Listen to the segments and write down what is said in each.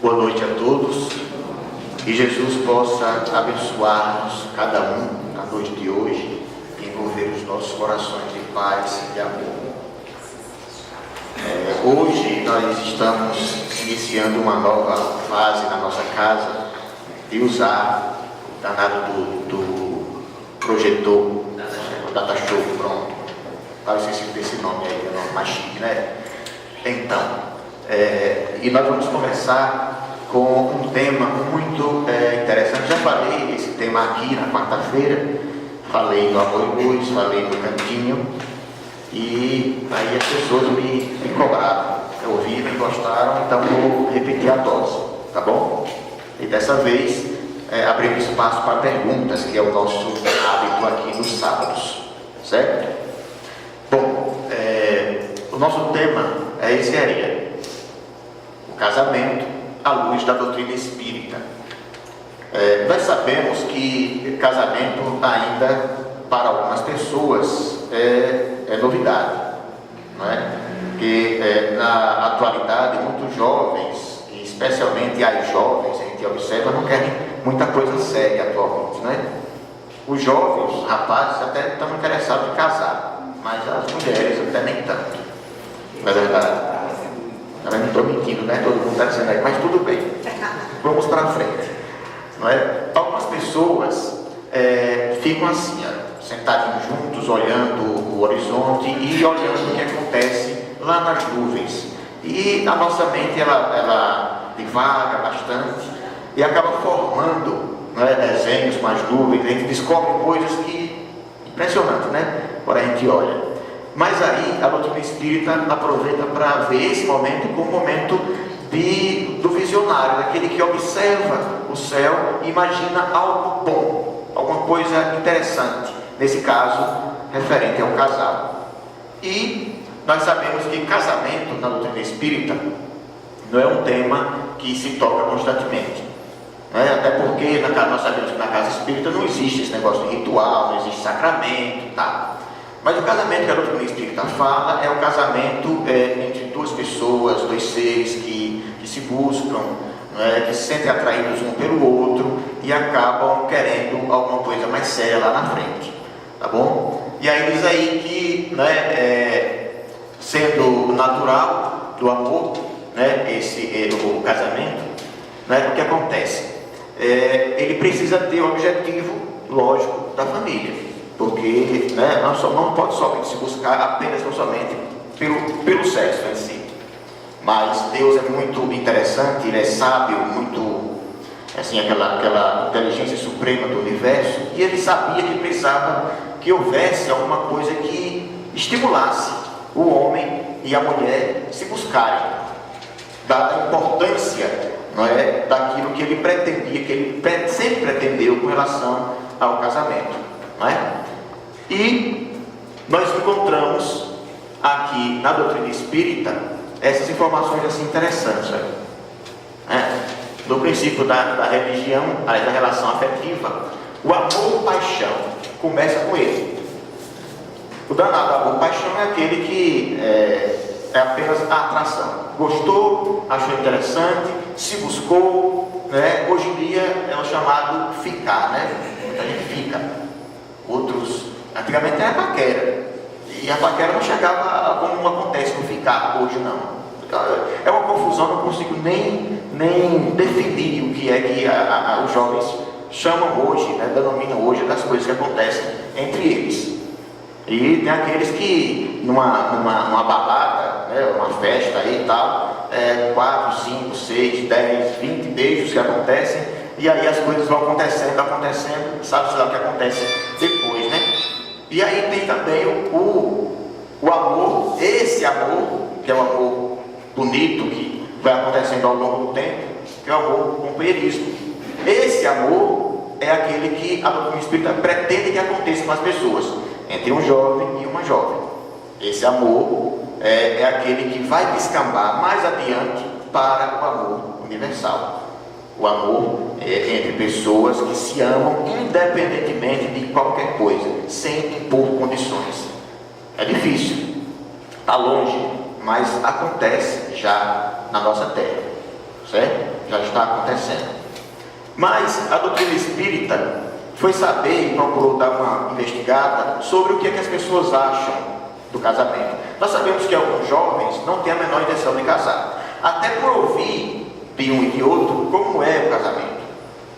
Boa noite a todos. Que Jesus possa abençoar-nos, cada um, na noite de hoje, e envolver os nossos corações de paz e de amor. Hoje nós estamos iniciando uma nova fase na nossa casa de usar o danado do projetor, o Data Show, pronto. Estava esquecido desse nome aí, é um nome mais chique, né? Então, e nós vamos começar com um tema muito interessante. Já falei esse tema aqui na quarta-feira, falei no Amor e Luz, falei no Cantinho, e aí as pessoas me cobraram, ouviram e gostaram, então vou repetir a dose, tá bom? E dessa vez abrimos espaço para perguntas, que é o nosso hábito aqui nos sábados, certo? Bom, o nosso tema é esse aí, o casamento à luz da doutrina espírita. Nós sabemos que casamento ainda, para algumas pessoas, é novidade, não é? Porque na atualidade, muitos jovens, e especialmente as jovens, a gente observa, não querem muita coisa séria atualmente, não é? Os jovens, os rapazes, até estão interessados em casar, mas as mulheres até nem tanto, não é verdade? Eu não estou mentindo, né? Todo mundo está dizendo aí, mas tudo bem, vamos para frente, não é? Algumas pessoas ficam assim, sentadinhos juntos, olhando o horizonte e olhando o que acontece lá nas nuvens. E a nossa mente, ela divaga bastante e acaba formando, não é, desenhos com as nuvens. A gente descobre coisas que impressionantes, né? Quando a gente olha. Mas aí a doutrina espírita aproveita para ver esse momento como um momento do visionário, daquele que observa o céu e imagina algo bom, alguma coisa interessante, nesse caso referente ao casal. E nós sabemos que casamento na doutrina espírita não é um tema que se toca constantemente, né? Até porque nós sabemos que na casa espírita não existe esse negócio de ritual, não existe sacramento, tá? Mas o casamento que a doutrina espírita fala é o casamento entre duas pessoas, dois seres que se buscam, que se sentem atraídos um pelo outro e acabam querendo alguma coisa mais séria lá na frente, tá bom? E aí diz aí que, sendo natural do amor, o casamento, o que acontece? Ele precisa ter o objetivo lógico da família. Porque não pode somente se buscar apenas somente pelo sexo em si. Mas Deus é muito interessante, Ele é sábio, muito assim, aquela inteligência suprema do universo, e Ele sabia que precisava que houvesse alguma coisa que estimulasse o homem e a mulher se buscarem, dada a importância daquilo que ele pretendia, que ele sempre pretendeu com relação ao casamento. E nós encontramos aqui na doutrina espírita essas informações assim interessantes, no princípio da religião, da relação afetiva, o amor-paixão começa com ele. O danado amor-paixão é aquele que é apenas a atração, gostou, achou interessante, se buscou, hoje em dia é o chamado ficar, muita gente fica. Outros, antigamente era paquera, e a paquera não chegava como acontece no ficar hoje, não. É uma confusão, não consigo nem definir o que é que os jovens chamam hoje, denominam hoje das coisas que acontecem entre eles. E tem aqueles que numa balada, uma festa aí e tal, 4, 5, 6, 10, 20 beijos que acontecem. E aí as coisas vão acontecendo, sabe-se lá o que acontece depois, E aí tem também o amor, esse amor, que é o amor bonito, que vai acontecendo ao longo do tempo, que é o amor companheirismo. Esse amor é aquele que a doutrina espírita pretende que aconteça com as pessoas, entre um jovem e uma jovem. Esse amor é aquele que vai descambar mais adiante para o amor universal. O amor entre pessoas que se amam independentemente de qualquer coisa, sem impor condições. É difícil, está longe, mas acontece já na nossa terra, certo? já está acontecendo. Mas a doutrina espírita foi saber e procurou dar uma investigada sobre o que é que as pessoas acham do casamento. Nós sabemos que alguns jovens não têm a menor intenção de casar, até por ouvir de um e de outro como é o casamento.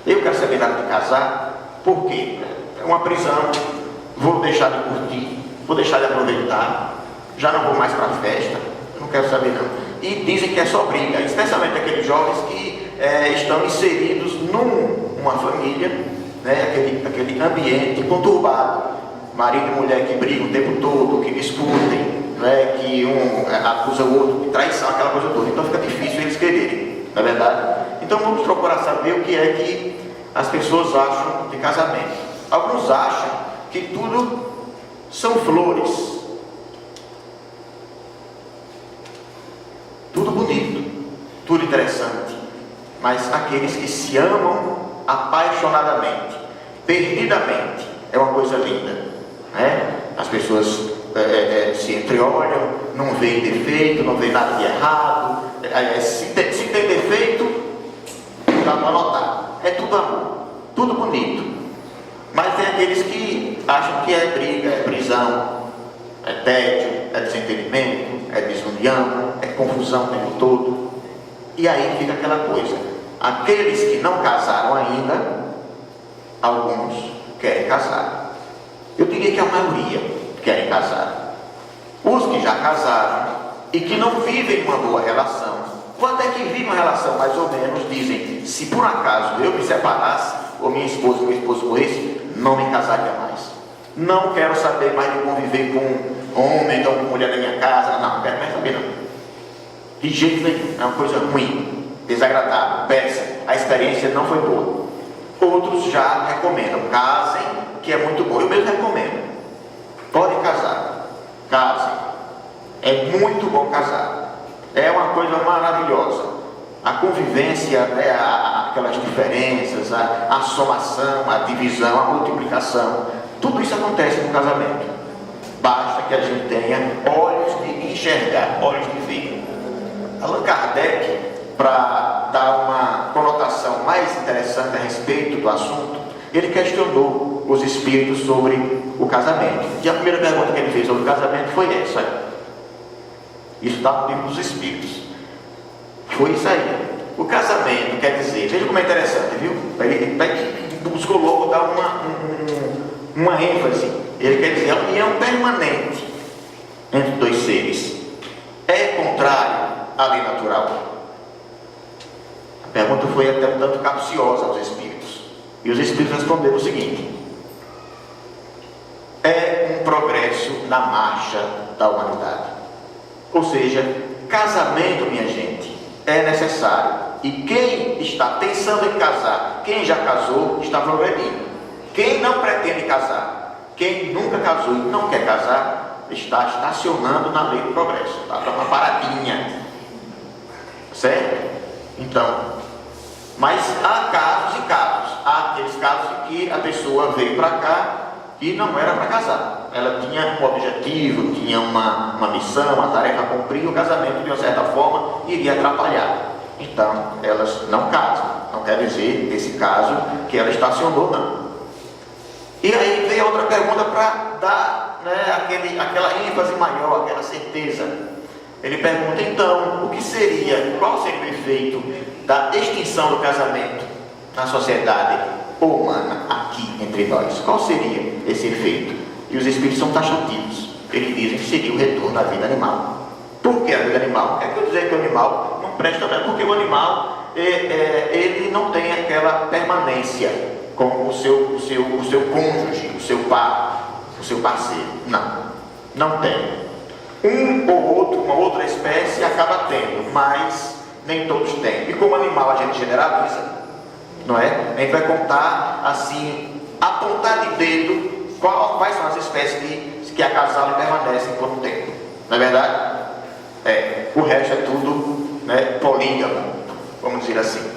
Eu quero saber nada de casar, por quê? É uma prisão, vou deixar de curtir, vou deixar de aproveitar, já não vou mais para a festa, não quero saber não. E dizem que é só briga, especialmente aqueles jovens que estão inseridos numa família, né, aquele ambiente conturbado, marido e mulher que brigam o tempo todo, que discutem, né, que um acusa o outro de traição, aquela coisa toda. Então fica difícil eles quererem, não é verdade? Então vamos procurar saber o que é que as pessoas acham de casamento. Alguns acham que tudo são flores, tudo bonito, tudo interessante, mas aqueles que se amam apaixonadamente, perdidamente, é uma coisa linda, né? As pessoas se entreolham, não veem defeito, não veem nada de errado, se tem defeito, dá para notar, é tudo amor, tudo bonito. Mas tem aqueles que acham que é briga, é prisão, é tédio, é desentendimento, é desunião, é confusão o tempo todo. E aí fica aquela coisa, aqueles que não casaram ainda, alguns querem casar. Eu diria que a maioria querem casar. Os que já casaram e que não vivem uma boa relação, quando é que vivem uma relação mais ou menos, dizem, se por acaso eu me separasse, ou minha esposa ou meu esposo morresse, não me casaria mais. Não quero saber mais de conviver com homem ou com mulher na minha casa, não quero mais saber não. De jeito nenhum, é uma coisa ruim, desagradável, péssima, a experiência não foi boa. Outros já recomendam, casem, que é muito bom. Eu mesmo recomendo, podem casar, casem, é muito bom casar, é uma coisa maravilhosa. A convivência, aquelas diferenças, a somação, a divisão, a multiplicação, tudo isso acontece no casamento. Basta que a gente tenha olhos de enxergar, olhos de ver. Allan Kardec, para dar uma conotação mais interessante a respeito do assunto, ele questionou os espíritos sobre o casamento. E a primeira pergunta que ele fez sobre o casamento foi essa. Isso está no livro dos Espíritos. Foi isso aí. O casamento quer dizer, veja como é interessante, viu? Ele buscou logo dar uma ênfase. Ele quer dizer a união permanente entre dois seres. É contrário à lei natural? A pergunta foi até um tanto capciosa aos espíritos. E os espíritos responderam o seguinte: é um progresso na marcha da humanidade. Ou seja, casamento, minha gente, é necessário. E quem está pensando em casar, quem já casou, está progredindo. Quem não pretende casar, quem nunca casou e não quer casar, está estacionando na lei do progresso. Está dando uma paradinha. Certo? Então, mas há casos e casos. Há aqueles casos em que a pessoa veio para cá e não era para casar. Ela tinha um objetivo, tinha uma missão, uma tarefa a cumprir, e o casamento, de uma certa forma, iria atrapalhar. Então, elas não casam. Não quer dizer, nesse caso, que ela estacionou, não. E aí vem outra pergunta para dar, né, aquela ênfase maior, aquela certeza. Ele pergunta, então, o que seria, qual seria o efeito da extinção do casamento na sociedade humana, aqui entre nós? Qual seria esse efeito? E os espíritos são taxativos. Eles dizem que seria o retorno à vida animal. Por que a vida animal? Quer dizer que o animal não presta, não, porque o animal ele não tem aquela permanência com o seu cônjuge, o seu par, o seu parceiro. Não tem. Um ou outro, uma outra espécie acaba tendo, mas nem todos têm. E como animal a gente generaliza, não é? A gente vai contar assim, apontar de dedo quais são as espécies que acasalam e permanecem por um tempo. Não é verdade? O resto é tudo, né, polígamo, vamos dizer assim.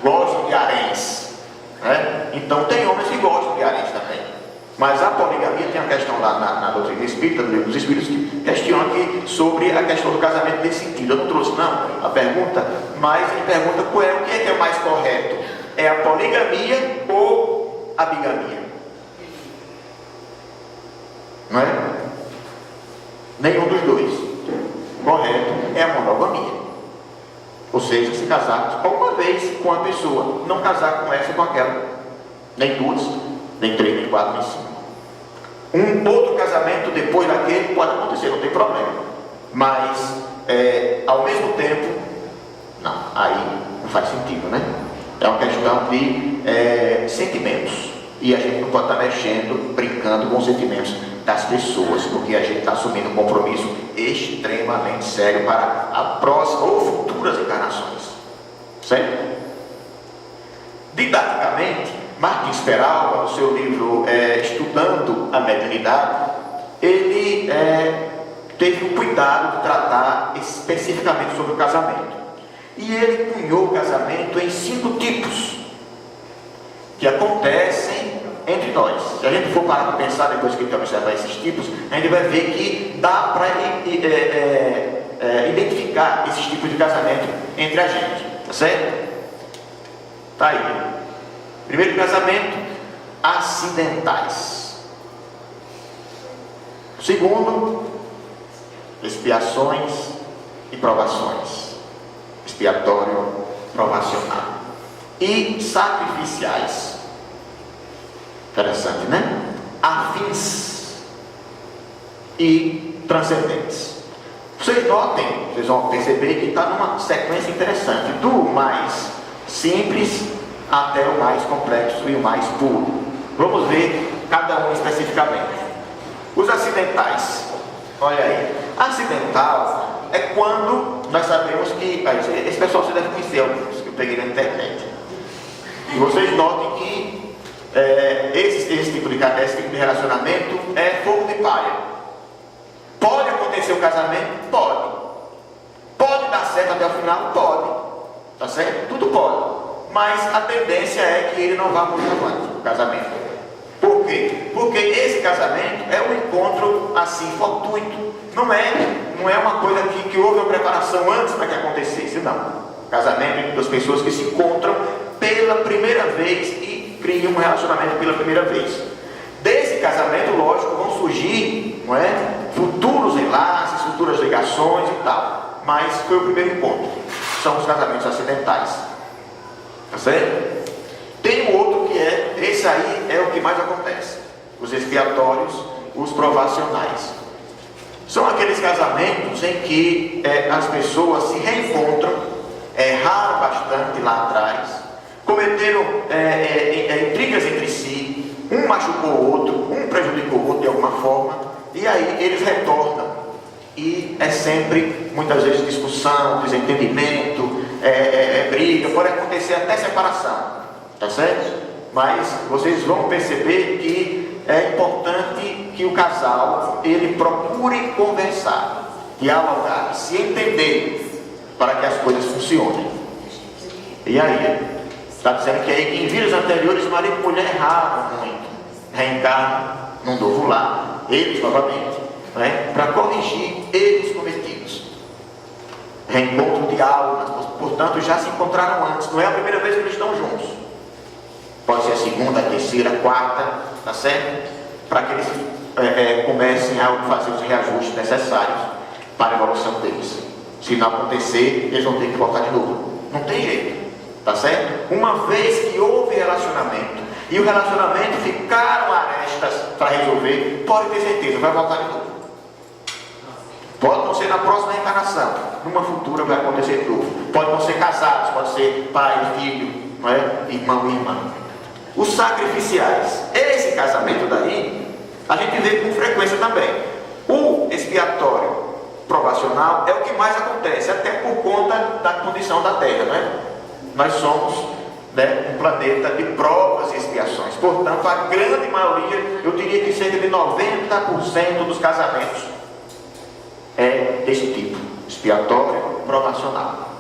Gostam de haréns, né? Então tem homens que gostam de haréns também. Mas a poligamia tem uma questão lá na doutrina espírita, no livro dos Espíritos, que questiona sobre resolver a questão do casamento nesse sentido. Eu não trouxe não a pergunta, mas ele pergunta o que é o mais correto? É a poligamia ou a bigamia? Não é? Nenhum dos dois. Correto é a monogamia. Ou seja, se casar uma vez com a pessoa, não casar com essa ou com aquela. Nem duas, nem três, nem quatro, nem cinco. Um outro casamento depois daquele pode acontecer, não tem problema. Mas, ao mesmo tempo, não, aí não faz sentido, né? É uma questão de sentimentos. E a gente não pode estar mexendo, brincando com os sentimentos das pessoas, porque a gente está assumindo um compromisso extremamente sério para a próxima ou futuras encarnações. Certo? Didaticamente, Martins Peralva, no seu livro Estudando a Mediunidade, ele teve o cuidado de tratar especificamente sobre o casamento. E ele cunhou o casamento em 5 tipos que acontecem entre nós. Se a gente for parar para pensar depois que a gente observar esses tipos, a gente vai ver que dá para identificar esses tipos de casamento entre a gente, tá certo? Tá aí. Primeiro casamento, acidentais. Segundo, expiações e provações. Expiatório, provacional. E sacrificiais. Interessante, né? Afins e transcendentes. Vocês notem, vocês vão perceber que está numa sequência interessante, do mais simples até o mais complexo e o mais puro. Vamos ver cada um especificamente. Os acidentais. Olha aí. Acidental é quando nós sabemos que... Esse pessoal você deve conhecer alguns que eu peguei na internet. E vocês notem que esse tipo de relacionamento é fogo de palha. Pode acontecer o casamento? Pode. Pode dar certo até o final? Pode. Tá certo? Tudo pode. Mas a tendência é que ele não vá muito avante, o casamento. Por quê? Porque esse casamento é um encontro assim, fortuito. Não é uma coisa que houve uma preparação antes para que acontecesse, não. Casamento entre duas pessoas que se encontram pela primeira vez e criam um relacionamento pela primeira vez. Desse casamento, lógico, vão surgir, não é, futuros enlaces, futuras ligações e tal. Mas foi o primeiro encontro. São os casamentos acidentais. Tá certo? Tem um outro que esse aí é o que mais acontece. Os expiatórios, os provacionais. São aqueles casamentos em que as pessoas se reencontram, erraram bastante lá atrás, cometeram intrigas entre si, um machucou o outro, um prejudicou o outro de alguma forma, e aí eles retornam. E é sempre, muitas vezes, discussão, desentendimento, briga, pode acontecer até separação, tá certo? Mas vocês vão perceber que é importante que o casal, ele procure conversar, dialogar, se entender, para que as coisas funcionem. E aí, está dizendo que aí que em vidas anteriores, marido e mulher erraram muito, reencarnam num novo lar, eles novamente, para corrigir erros cometidos. Reencontro de almas, portanto já se encontraram antes, não é a primeira vez que eles estão juntos, pode ser a segunda, a terceira, a quarta, tá certo? Para que eles comecem a fazer os reajustes necessários para a evolução deles. Se não acontecer, eles vão ter que voltar de novo, não tem jeito, tá certo? Uma vez que houve relacionamento e o relacionamento ficaram arestas para resolver, pode ter certeza, vai voltar de novo. Pode não ser na próxima reencarnação, numa futura vai acontecer de novo. Pode não ser casados, pode ser pai e filho, não é? Irmão e irmã. Os sacrificiais, esse casamento daí, a gente vê com frequência também. O expiatório provacional é o que mais acontece, até por conta da condição da Terra, não é? Nós somos um planeta de provas e expiações. Portanto, a grande maioria, eu diria que cerca de 90% dos casamentos é desse tipo, expiatório, provacional.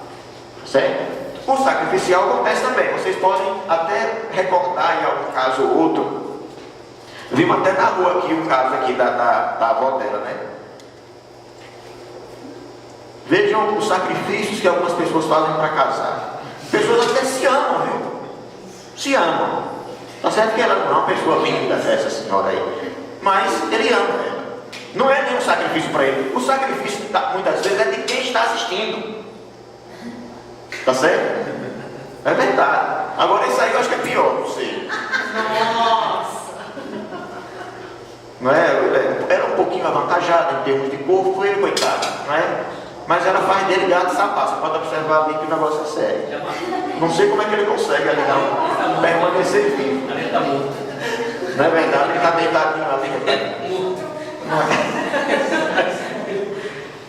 Certo? O sacrificial acontece também. Vocês podem até recordar em algum caso ou outro. Vimos até na rua aqui o caso aqui da avó dela, né? Vejam os sacrifícios que algumas pessoas fazem para casar. Pessoas até se amam, viu? Se amam. Tá certo que ela não é uma pessoa linda, essa senhora aí, mas ele ama ela. Não é nenhum sacrifício para ele. O sacrifício, muitas vezes, é de quem está assistindo. Tá certo? É verdade. Agora isso aí eu acho que é pior, não sei. Nossa! Não é? Era um pouquinho avantajado em termos de corpo, foi ele, coitado, não é? Mas ela faz dele gato e sapato. Você pode observar ali que o negócio é sério. Não sei como é que ele consegue ali não permanecer vivo. Não é verdade? Ele está deitadinho ali. Não é?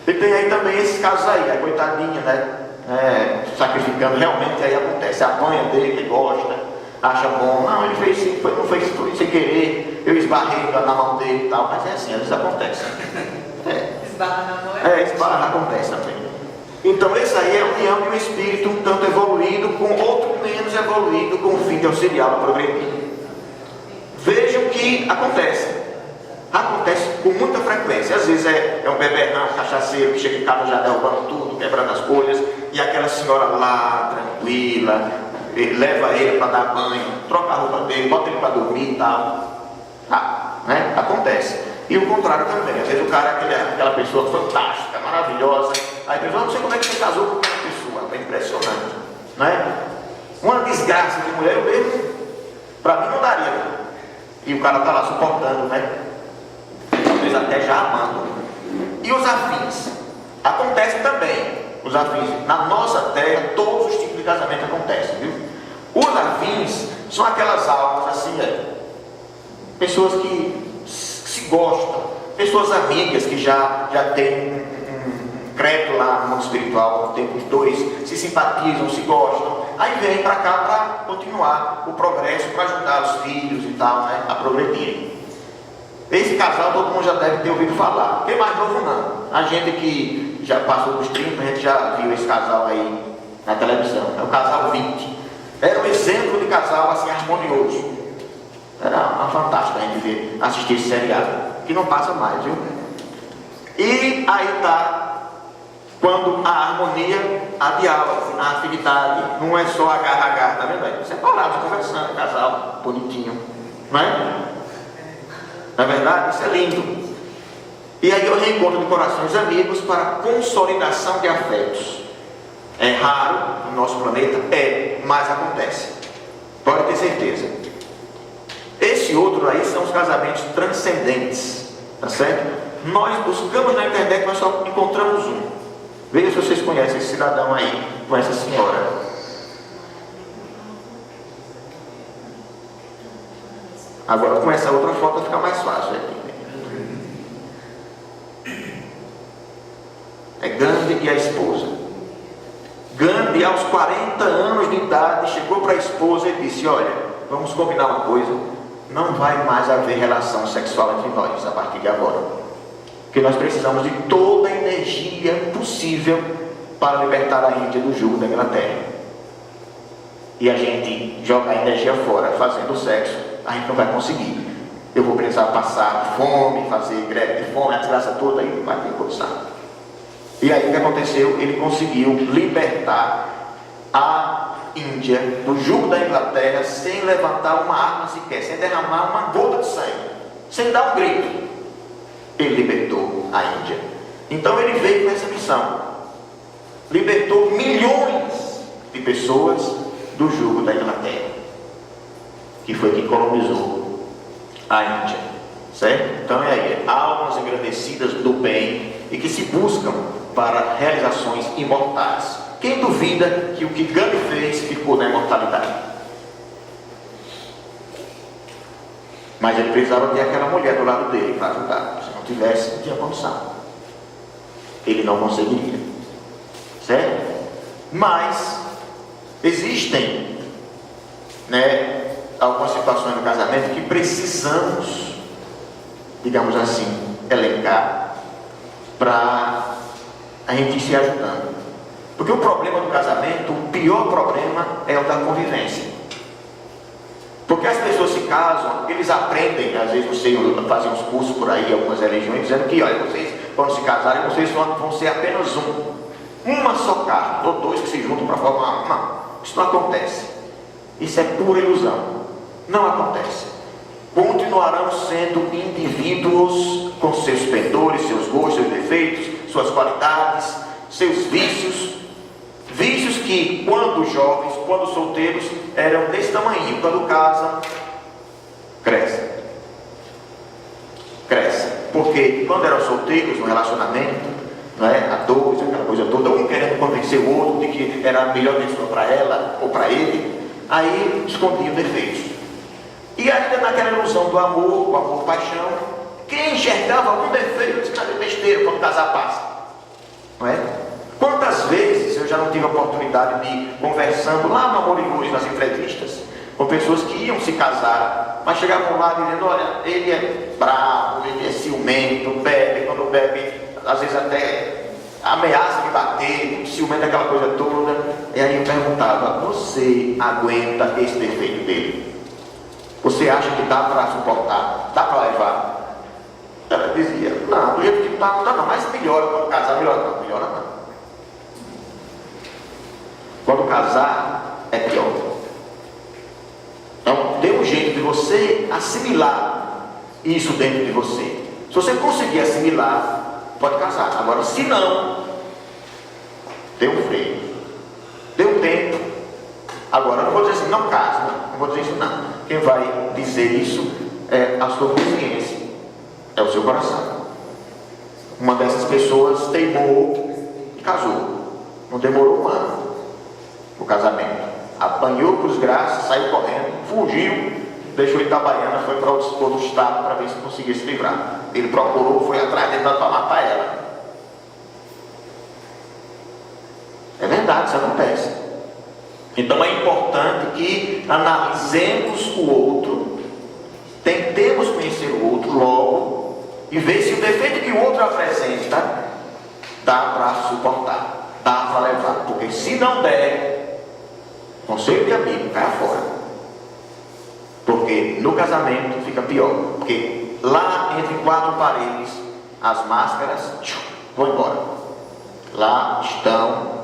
E tem aí também esses casos aí, a coitadinha, né? Sacrificando, realmente aí acontece. Apanha dele, que gosta, acha bom. Não, ele fez sim, não fez tudo sem querer. Eu esbarrei na mão dele e tal, mas é assim, às vezes acontece. Esbarra na mão esbarra, acontece também. Então esse aí é a união de um espírito um tanto evoluído com outro menos evoluído, com o fim de auxiliá-lo a progredir. Vejam que acontece. Acontece com muita frequência. Às vezes é um beberrão, um cachaceiro que chega em casa já derrubando tudo, quebrando as coisas, e aquela senhora lá, tranquila, leva ele para dar banho, troca a roupa dele, bota ele para dormir e tal. Né? Acontece. E o contrário também. Às vezes o cara é aquela pessoa fantástica, maravilhosa. Aí a pessoa, não sei como é que você casou com aquela pessoa. É impressionante. Né? Uma desgraça de mulher, eu mesmo, para mim não daria. E o cara está lá suportando, né? Talvez até já amando. E os afins? Acontece também. Os afins. Na nossa terra, todos os tipos de casamento acontecem, viu? Os afins são aquelas almas assim, pessoas que se gostam, pessoas amigas que já têm um crédito lá no mundo espiritual, no tempo os dois se simpatizam, se gostam, aí vem para cá para continuar o progresso, para ajudar os filhos e tal, né, a progredirem. Esse casal todo mundo já deve ter ouvido falar, quem mais novo não. A gente que já passou dos 30, a gente já viu esse casal aí na televisão, é o casal 20. Era um exemplo de casal assim harmonioso. Era uma fantástica a gente ver, assistir esse seriado, que não passa mais, viu? E aí está, quando a harmonia, a diálogo, a afinidade, não é só agarra, tá vendo aí? Separados, conversando, casal, bonitinho, não é? Na verdade, isso é lindo. E aí eu reencontro de corações amigos para consolidação de afetos. É raro no nosso planeta? Mas acontece. Pode ter certeza. Esse outro aí são os casamentos transcendentes, tá certo? Nós buscamos na internet, mas só encontramos um. Veja se vocês conhecem esse cidadão aí, com essa senhora. Agora com essa outra foto fica mais fácil aqui. É Gandhi e a esposa. Gandhi, aos 40 anos de idade, chegou para a esposa e disse: olha, vamos combinar uma coisa. Não vai mais haver relação sexual entre nós a partir de agora. Porque nós precisamos de toda a energia possível para libertar a Índia do jugo da Inglaterra. E a gente jogar a energia fora fazendo sexo, a gente não vai conseguir. Eu vou precisar passar fome, fazer greve de fome, a desgraça toda, e não vai ter condição. E aí o que aconteceu? Ele conseguiu libertar a Índia do jugo da Inglaterra sem levantar uma arma sequer, sem derramar uma gota de sangue, sem dar um grito. Ele libertou a Índia. Então ele veio com essa missão, libertou milhões de pessoas do jugo da Inglaterra, que foi quem colonizou a Índia, certo? Então é aí, almas engrandecidas do bem e que se buscam para realizações imortais. Quem duvida que o que Gandhi fez ficou na imortalidade? Mas ele precisava ter aquela mulher do lado dele para ajudar. Se não tivesse, não tinha condição. Ele não conseguiria. Certo? Mas existem, né, algumas situações no casamento que precisamos, digamos assim, elencar para a gente ir se ajudando. Porque o problema do casamento, o pior problema é o da convivência. Porque as pessoas se casam, eles aprendem, às vezes você fazem uns cursos por aí, algumas religiões, dizendo que, olha, vocês, quando se casarem, vocês vão ser apenas um. uma só carne, ou dois que se juntam para formar uma. Isso não acontece. Isso é pura ilusão. Não acontece. Continuarão sendo indivíduos com seus pendores, seus gostos, seus defeitos, suas qualidades, seus vícios. Vícios que, quando jovens, quando solteiros, eram desse tamanho. Quando casam, crescem. Crescem. Porque quando eram solteiros, no relacionamento, não é? A dois, aquela coisa toda, um querendo convencer o outro de que era a melhor pessoa para ela ou para ele, aí escondiam defeitos. E ainda naquela ilusão do amor, o amor-paixão, quem enxergava algum defeito, disse, cara, é besteira quando casar passa. Não é? Quantas vezes eu já não tive a oportunidade de ir conversando lá no Amor e Luz, nas entrevistas, com pessoas que iam se casar, mas chegavam lá dizendo, olha, ele é bravo, ele é ciumento, bebe, quando bebe, às vezes até ameaça de bater, ciumento, aquela coisa toda. E aí eu perguntava, você aguenta esse defeito dele? Você acha que dá para suportar? Dá para levar? Ela dizia, não, do jeito que está, não, mas melhora quando casar, melhora não, melhora não. Quando casar, é pior. Então, dê um jeito de você assimilar isso dentro de você. Se você conseguir assimilar, pode casar. Agora, se não, dê um freio. Dê um tempo. Agora, eu não vou dizer assim, não casa. Não vou dizer isso, não. Quem vai dizer isso é a sua consciência. É o seu coração. Uma dessas pessoas teimou e casou. Não demorou um ano o casamento. Apanhou por desgraça, saiu correndo, fugiu, deixou Itabaiana, foi para outro estado para ver se conseguia se livrar. Ele procurou, foi atrás dele para matar ela. É verdade, isso acontece. Então é importante que analisemos o outro, tentemos conhecer o outro logo e ver se o defeito que o outro apresenta dá para suportar, dá para levar. Porque se não der, conselho de amigo, cai fora. Porque no casamento fica pior. Porque lá entre quatro paredes, as máscaras vão embora. Lá estão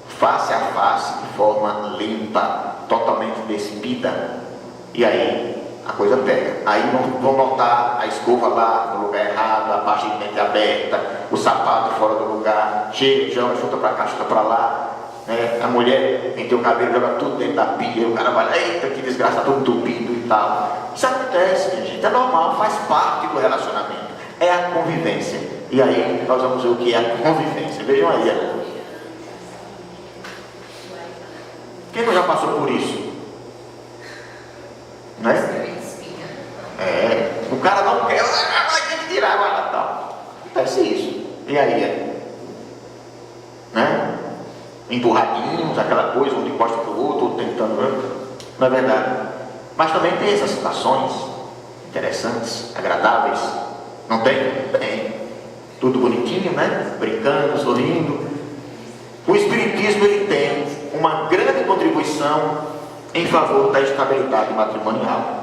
face a face, de forma limpa, totalmente despida. E aí a coisa pega. Aí vão notar a escova lá no lugar errado, a parte de dente aberta, o sapato fora do lugar, chega, joga, chuta para cá, chuta para lá. A mulher tem o cabelo, joga tudo dentro da pia, o cara vai lá, eita, que desgraça, tá todo entupido e tal. Isso acontece, minha gente, é normal, faz parte do relacionamento, é a convivência. E aí nós vamos ver o que é a convivência. Vejam aí, quem não já passou por isso? Né? O cara não quer, vai ter que tirar agora, tal. Acontece isso. E aí, né? Empurradinhos, aquela coisa, um de costa para o outro tentando, não é verdade? Mas também tem essas situações interessantes, agradáveis, não tem? Tem. Tudo bonitinho, né? Brincando, sorrindo. O Espiritismo, ele tem uma grande contribuição em favor da estabilidade matrimonial.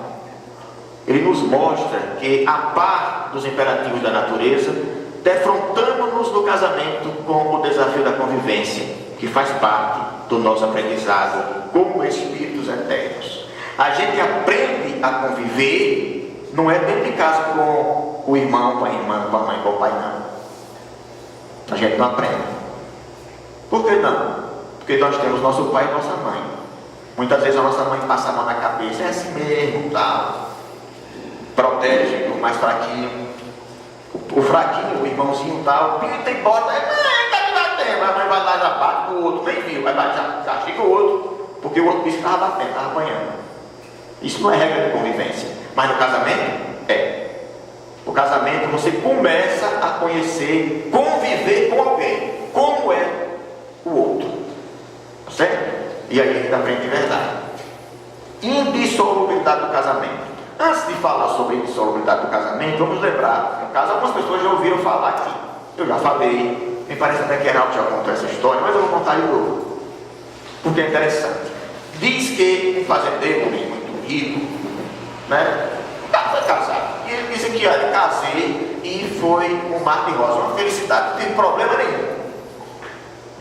Ele nos mostra que, a par dos imperativos da natureza, defrontamos-nos no casamento com o desafio da convivência, que faz parte do nosso aprendizado como espíritos eternos. A gente aprende a conviver, não é dentro de casa com o irmão, com a irmã, com a mãe, com o pai, não. A gente não aprende. Por que não? Porque nós temos nosso pai e nossa mãe. Muitas vezes a nossa mãe passa a mão na cabeça, é assim mesmo, tal. Protege o mais fraquinho. O fraquinho, o irmãozinho tal, pinta e bota, a mãe vai lá e já bate o outro, nem viu, vai lá já chega o outro, porque o outro bicho estava batendo, estava apanhando. Isso não é regra de convivência, mas no casamento é. O casamento você começa a conhecer, conviver com alguém, como é o outro, certo? E aí a gente aprende de verdade. Indissolubilidade do casamento. Antes de falar sobre a indissolubilidade do casamento, vamos lembrar, no caso, algumas pessoas já ouviram falar aqui. Eu já falei, me parece até que Heraldo já contou essa história, mas eu vou contar de novo, porque é interessante. Diz que um fazendeiro, muito rico, né, foi casado. E ele disse que, olha, casei e foi um mar de rosa, uma felicidade, não teve problema nenhum.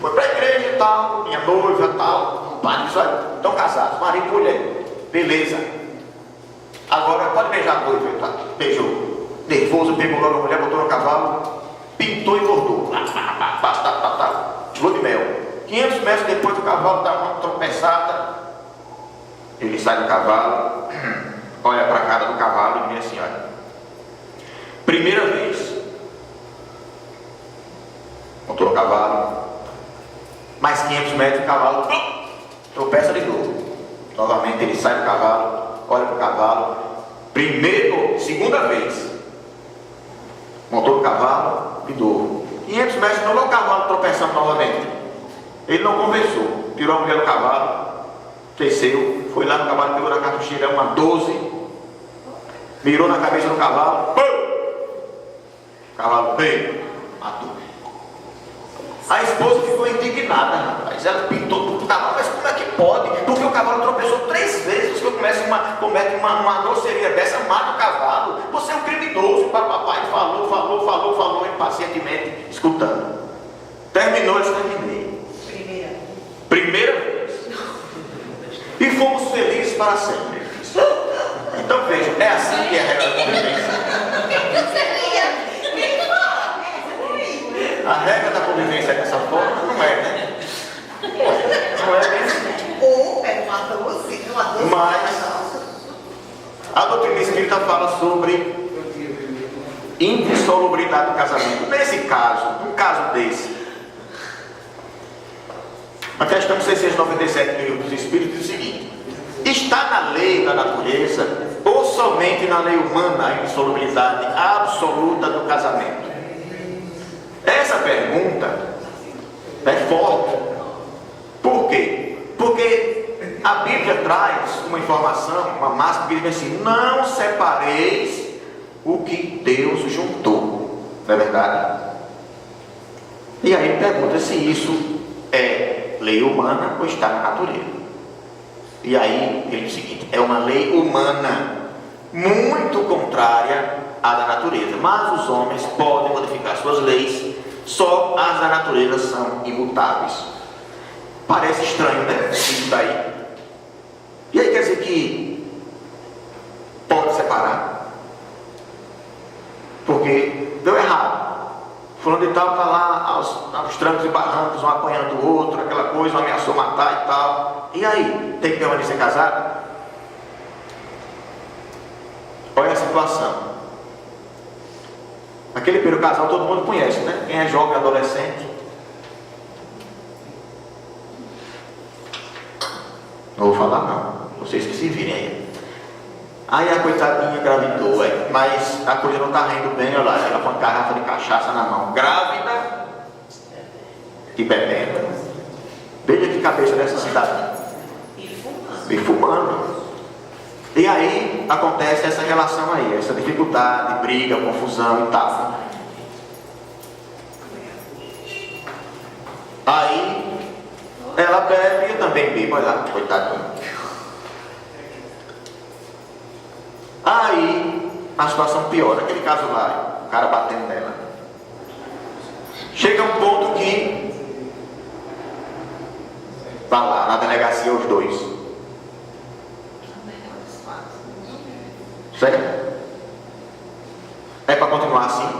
Foi para a igreja e tal, minha noiva e tal. O padre disse, olha, estão casados, marido e mulher. Beleza. Agora pode beijar a noiva, tá? Beijou. Nervoso, pegou logo a mulher, botou no cavalo, pintou e bordou. Lua de mel. 500 metros depois do cavalo dá uma tropeçada. Ele sai do cavalo, olha para a cara do cavalo e diz assim, olha, primeira vez, montou no cavalo, mais 500 metros o cavalo tropeça de novo. Novamente ele sai do cavalo, olha para o cavalo, segunda vez, montou no cavalo de novo. 500 metros, não, o cavalo tropeçando novamente. Ele não conversou, tirou a mulher do cavalo, desceu, foi lá no cavalo, pegou na cartucheira uma 12, mirou na cabeça do cavalo, pum! O cavalo veio, matou. A esposa ficou indignada, rapaz. Ela pintou tudo o cavalo, mas como é que pode? Porque o cavalo tropeçou 3 vezes. Você comete uma grosseria dessa, mata o cavalo. Você é um criminoso. O papai falou, impacientemente, escutando. Terminou, eu terminei. Primeira vez. E fomos felizes para sempre. Então vejam, é assim que é a regra da convivência. A regra da convivência dessa forma não é, né? Não é mesmo. Ou é uma 12, Mas a doutrina espírita fala sobre indissolubridade do casamento. Nesse caso, um caso desse, a questão 697 do Livro dos Espíritos diz o seguinte: está na lei da natureza ou somente na lei humana a indissolubilidade absoluta do casamento? Essa pergunta é forte. Por quê? Porque a Bíblia traz uma informação, uma máxima que diz assim: não separeis o que Deus juntou. Não é verdade? E aí pergunta se isso é lei humana ou está na natureza. E aí ele diz o seguinte: é uma lei humana muito contrária à da natureza, mas os homens podem modificar suas leis, só as da natureza são imutáveis. Parece estranho, né? Isso daí. E aí quer dizer que pode separar, porque deu errado. Fulano de tal está lá aos trancos e barrancos, um apanhando o outro, aquela coisa, um ameaçou matar e tal. E aí, tem que permanecer casado? Olha a situação. Aquele primeiro casal todo mundo conhece, né? Quem é jovem, adolescente. Não vou falar não, vocês que se virem aí. Aí a coitadinha engravidou, mas a coisa não está rindo bem, olha lá, ela com uma garrafa de cachaça na mão, grávida e bebendo. Veja que cabeça dessa cidadã. E fumando. E aí acontece essa relação aí, essa dificuldade, briga, confusão e tal. Aí ela bebe e eu também bebo, olha lá, coitadinha. Aí a situação piora, aquele caso lá, o cara batendo nela. Chega um ponto que vai lá na delegacia os dois. Certo? É para continuar assim?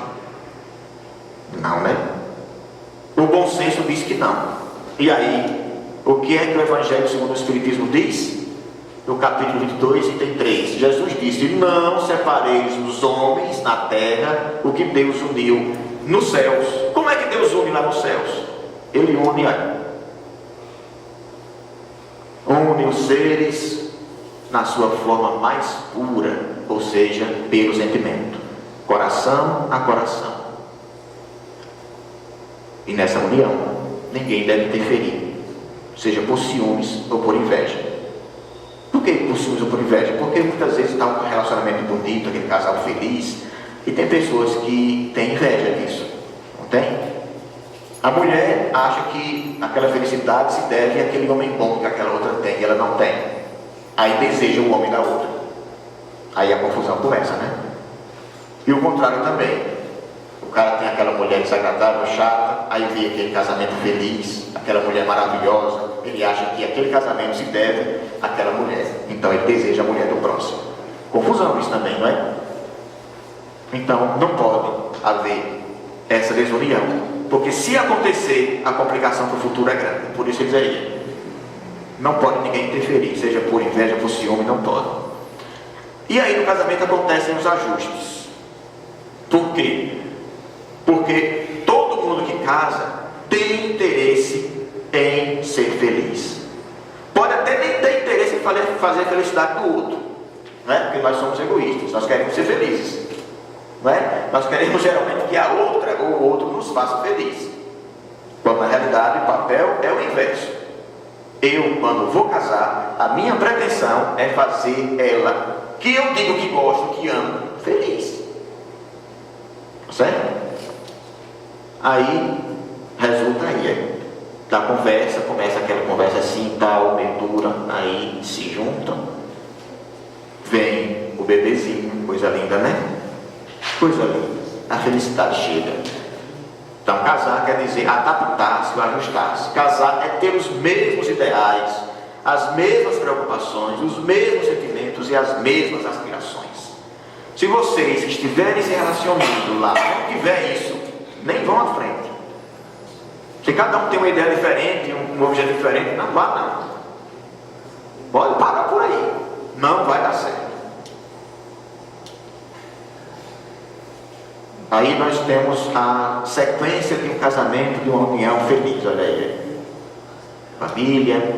Não, né? O bom senso diz que não. E aí, o que é que o Evangelho segundo o Espiritismo diz? No capítulo 22, item 3, Jesus disse: não separeis os homens na terra o que Deus uniu nos céus. Como é que Deus une lá nos céus? Ele une os seres na sua forma mais pura, ou seja, pelo sentimento, coração a coração. E nessa união ninguém deve interferir, seja por ciúmes ou por inveja. Por que por ciúmes ou por inveja? Porque muitas vezes está um relacionamento bonito, aquele casal feliz, e tem pessoas que têm inveja disso, não tem? A mulher acha que aquela felicidade se deve àquele homem bom que aquela outra tem e ela não tem. Aí deseja o homem da outra. Aí a confusão começa, né? E o contrário também. O cara tem aquela mulher desagradável, chata, aí vê aquele casamento feliz, aquela mulher maravilhosa, ele acha que aquele casamento se deve àquela mulher, então ele deseja a mulher do próximo. Confusão isso também, não é? Então não pode haver essa desunião, porque se acontecer, a complicação para o futuro é grande. Por isso ele dizia, não pode ninguém interferir, seja por inveja, por ciúme, não pode. E aí no casamento acontecem os ajustes. Por quê? Porque todo mundo que casa tem interesse em ser feliz. Pode até nem ter interesse em fazer a felicidade do outro, não é? Porque nós somos egoístas, nós queremos ser felizes, não é? Nós queremos geralmente que a outra ou o outro nos faça feliz, quando na realidade o papel é o inverso. Eu, quando vou casar, a minha pretensão é fazer ela, que eu digo que gosto, que amo, feliz. Certo? Aí resulta aí da conversa, começa aquela conversa assim, tal, meio dura, aí se juntam, vem o bebezinho, coisa linda, né? Coisa linda, a felicidade chega. Então casar quer dizer adaptar-se ou ajustar-se. Casar é ter os mesmos ideais, as mesmas preocupações, os mesmos sentimentos e as mesmas aspirações. Se vocês que estiverem se relacionando lá não tiver isso, nem vão à frente. Se cada um tem uma ideia diferente, um objeto diferente, não vá não. Pode parar por aí, não vai dar certo. Aí nós temos a sequência de um casamento, de uma união feliz. Olha aí, família,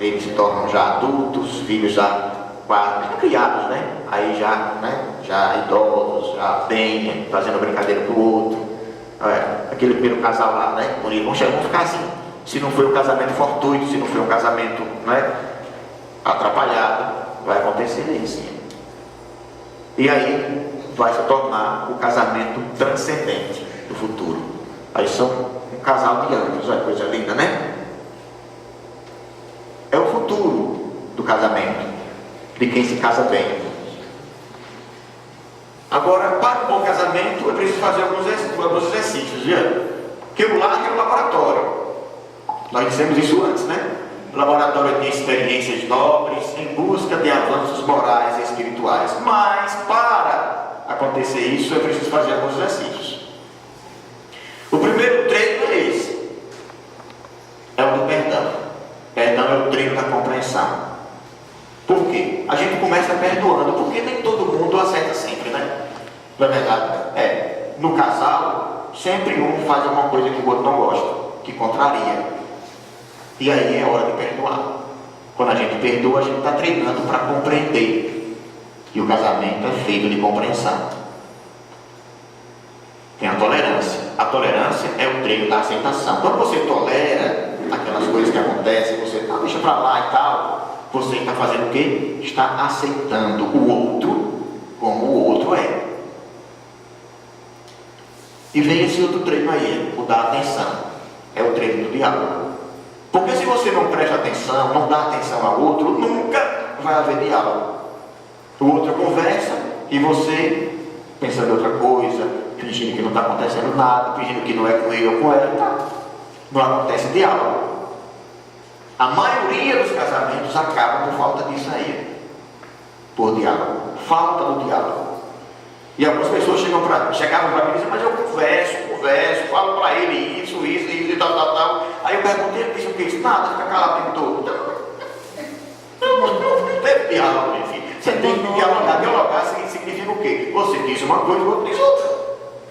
eles se tornam já adultos, filhos já quase criados, né? Aí já, né? Já idosos, já bem, fazendo brincadeira pro outro. Aquele primeiro casal lá, né? Vão ficar assim. Se não foi um casamento fortuito, se não foi um casamento, né, atrapalhado, vai acontecer isso. E aí vai se tornar o casamento transcendente do futuro. Aí são um casal de anjos, olha que coisa linda, né? É o futuro do casamento, de quem se casa bem. Agora, para um bom casamento, é preciso fazer alguns exercícios, viu? Que o lar é o laboratório. Nós dissemos isso antes, né? O laboratório tem experiências nobres em busca de avanços morais e espirituais. Mas, para acontecer isso, é preciso fazer alguns exercícios. O primeiro treino é esse. É o do perdão. Perdão é o treino da compreensão. Por quê? A gente começa perdoando, porque nem todo mundo acerta sempre, né? Não é verdade? No casal, sempre um faz alguma coisa que o outro não gosta, que contraria. E aí é hora de perdoar. Quando a gente perdoa, a gente está treinando para compreender. E o casamento é feito de compreensão. Tem a tolerância. A tolerância é o treino da aceitação. Quando você tolera aquelas coisas que acontecem, você deixa para lá e tal, você está fazendo o quê? Está aceitando o outro como o outro é. E vem esse outro treino aí, o da atenção. É o treino do diálogo. Porque se você não presta atenção, não dá atenção ao outro, nunca vai haver diálogo. O outro conversa e você pensando em outra coisa, fingindo que não está acontecendo nada, fingindo que não é com ele ou com ela, tá. Não acontece diálogo. A maioria dos casamentos acabam por falta disso aí. Por diálogo. Falta do diálogo. E algumas pessoas chegavam para mim e diziam, mas eu converso, falo para ele isso e tal. Aí eu perguntei, ele disse o que? Isso nada, fica calado o tempo todo. Não teve diálogo, meu filho. Você tem que dialogar. Dialogar significa o quê? Você diz uma coisa e o outro diz outra.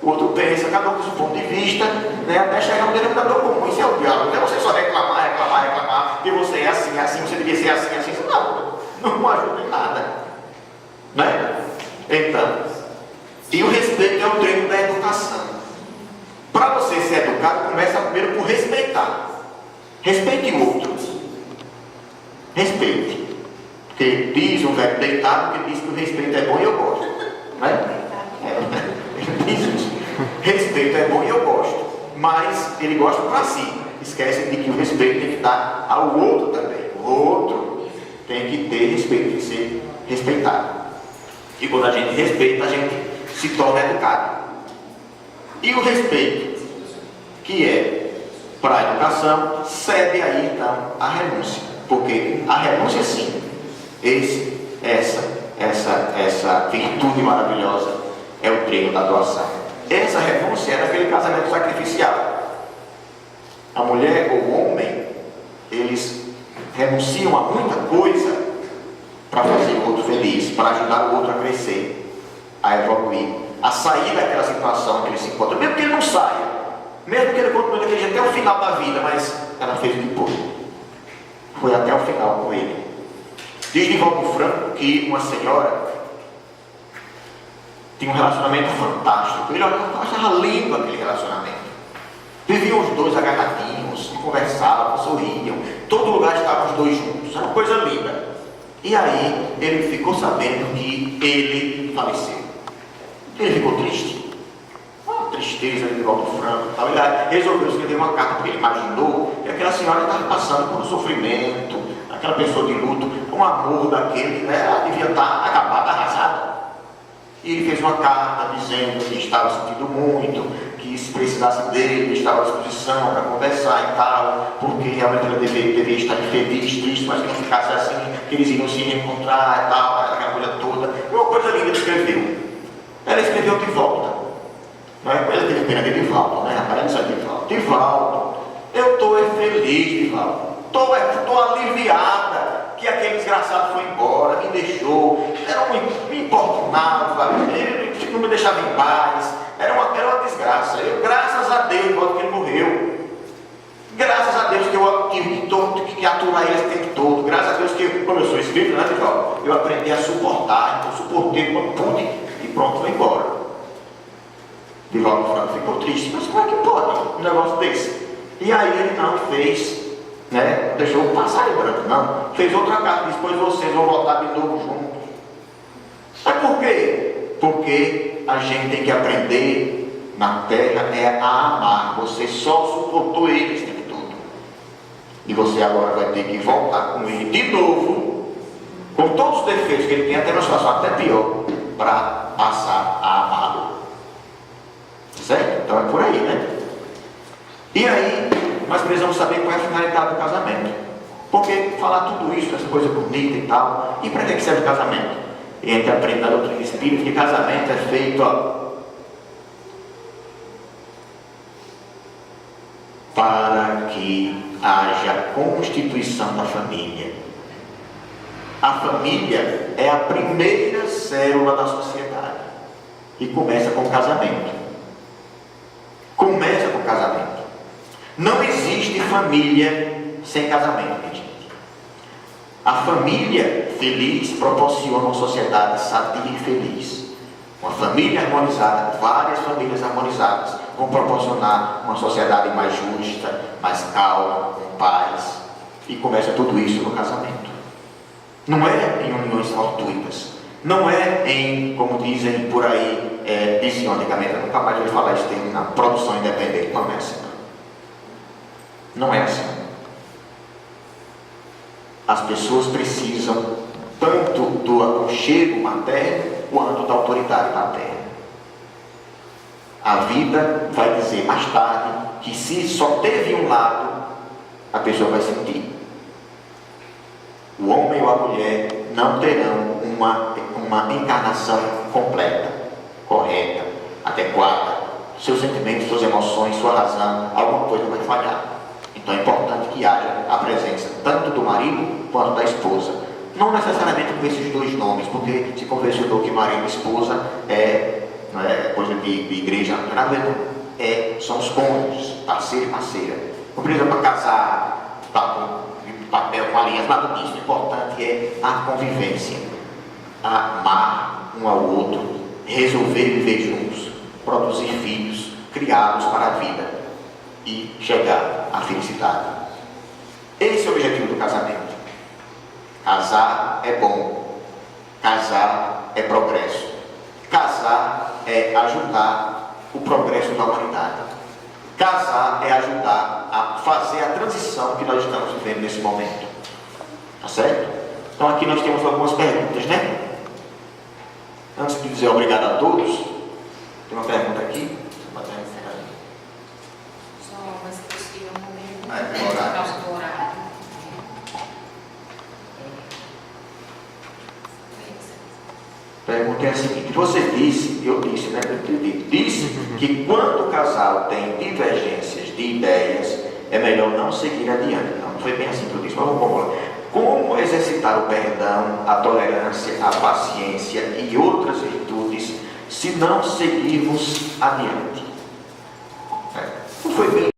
O outro pensa, cada um diz um ponto de vista, né, até chegar no denominador comum. Isso é o diálogo. Não é você só reclamar, e você é assim, você devia ser assim. Não ajuda em nada. Né? Então, e o respeito é o treino da educação. Para você ser educado, começa primeiro por respeitar. Respeite o outro. Respeite. Porque diz um velho deitado que diz que o respeito é bom e eu gosto. Né? Ele diz isso. Respeito é bom e eu gosto. Mas ele gosta para si. Esquece de que o respeito tem que dar ao outro também. O outro tem que ter respeito, tem que ser respeitado. E quando a gente respeita, a gente se torna educado. E o respeito, que é para a educação, cede aí então a renúncia. Porque a renúncia, sim, essa virtude maravilhosa é o treino da doação. Essa renúncia era aquele casamento sacrificial. A mulher ou o homem, eles renunciam a muita coisa para fazer o outro feliz, para ajudar o outro a crescer, a evoluir, a sair daquela situação em que ele se encontra, mesmo que ele não saia, mesmo que ele continue daquele jeito até o final da vida, mas ela fez o que pôde. Foi até o final com ele. Diz Divaldo Franco que uma senhora tinha um relacionamento fantástico. Ele achava lindo aquele relacionamento. Viviam os dois agarradinhos, conversavam, sorriam. Todo lugar estavam os dois juntos. Era uma coisa linda. E aí ele ficou sabendo que ele faleceu. Ele ficou triste. Uma tristeza de Divaldo Franco. Ele resolveu escrever uma carta, porque ele imaginou que aquela senhora estava passando por um sofrimento, aquela pessoa de luto, um amor daquele, né? Ela devia estar acabada, arrasada. E ele fez uma carta dizendo que estava sentindo muito, que se precisasse dele, estava à disposição para conversar e tal, porque realmente ela deveria estar infeliz, triste, mas que não ficasse assim, que eles iriam se reencontrar e tal, aquela coisa toda. Uma coisa linda ele escreveu. Ela escreveu de volta. Não é? Ela teve pena de Divaldo, né? Aparece Divaldo. Divaldo, eu estou feliz, Divaldo. Estou aliviada que aquele desgraçado foi embora, me deixou, me importunava, ele não me deixava em paz, era uma desgraça. Graças a Deus, Divaldo, que ele morreu. Graças a Deus que eu tive que aturar ele esse tempo todo. Graças a Deus que, como eu sou espírito, né, Divaldo? Eu aprendi a suportar, então suportei quando pude e pronto, foi embora. Divaldo Franco ficou triste, mas como é que pode um negócio desse? E aí ele não fez, né? Deixou passar em branco, não. Fez outra carta, depois vocês vão voltar de novo juntos. Mas por quê? Porque a gente tem que aprender na terra a amar. Você só suportou ele esse tempo todo. E você agora vai ter que voltar com ele de novo, com todos os defeitos que ele tem, até uma situação até pior, para passar a amá-lo. Certo? Então é por aí, né? E aí, nós precisamos saber qual é a finalidade do casamento. Porque falar tudo isso, essa coisa bonita e tal, e para que serve o casamento? E a gente aprende na doutrina espírita que casamento é feito, para que haja constituição da família. A família é a primeira célula da sociedade e começa com o casamento. Começa com o casamento. Não existe família sem casamento, gente. A família feliz proporciona uma sociedade sadia e feliz. Uma família harmonizada, várias famílias harmonizadas, vão proporcionar uma sociedade mais justa, mais calma, com paz. E começa tudo isso no casamento. Não é em uniões fortuitas. Não é em, como dizem por aí, diziam antigamente, eu nunca mais ouvi falar esse termo, na produção independente. Não é assim. Não é assim. As pessoas precisam tanto do aconchego materno quanto da autoridade paterna. A vida vai dizer mais tarde que se só teve um lado, a pessoa vai sentir. O homem ou a mulher não terão uma encarnação completa, correta, adequada. Seus sentimentos, suas emoções, sua razão, alguma coisa vai falhar. Então é importante que haja a presença tanto do marido quanto da esposa. Não necessariamente com esses dois nomes, porque se convencionou que marido e esposa não é coisa de igreja, não tem nada a ver, são os cônjuges, parceiro e parceira. Não precisa para casar, papel com alinhas, nada disso. O importante é a convivência, amar um ao outro, resolver viver juntos, produzir filhos, criá-los para a vida e chegar à felicidade. Esse é o objetivo do casamento. Casar é bom, casar é progresso, casar é ajudar o progresso da humanidade, casar é ajudar a fazer a transição que nós estamos vivendo nesse momento. Tá certo? Então aqui nós temos algumas perguntas, né? Antes de dizer obrigado a todos, tem uma pergunta aqui. podemos Só, mas possível um momento. o horário. O horário. Pergunta é a seguinte: você disse, eu disse, né? Disse que quando o casal tem divergências de ideias, é melhor não seguir adiante. Não foi bem assim que eu disse, mas vamos lá. Como exercitar o perdão, a tolerância, a paciência e outras virtudes se não seguirmos adiante? Não foi bem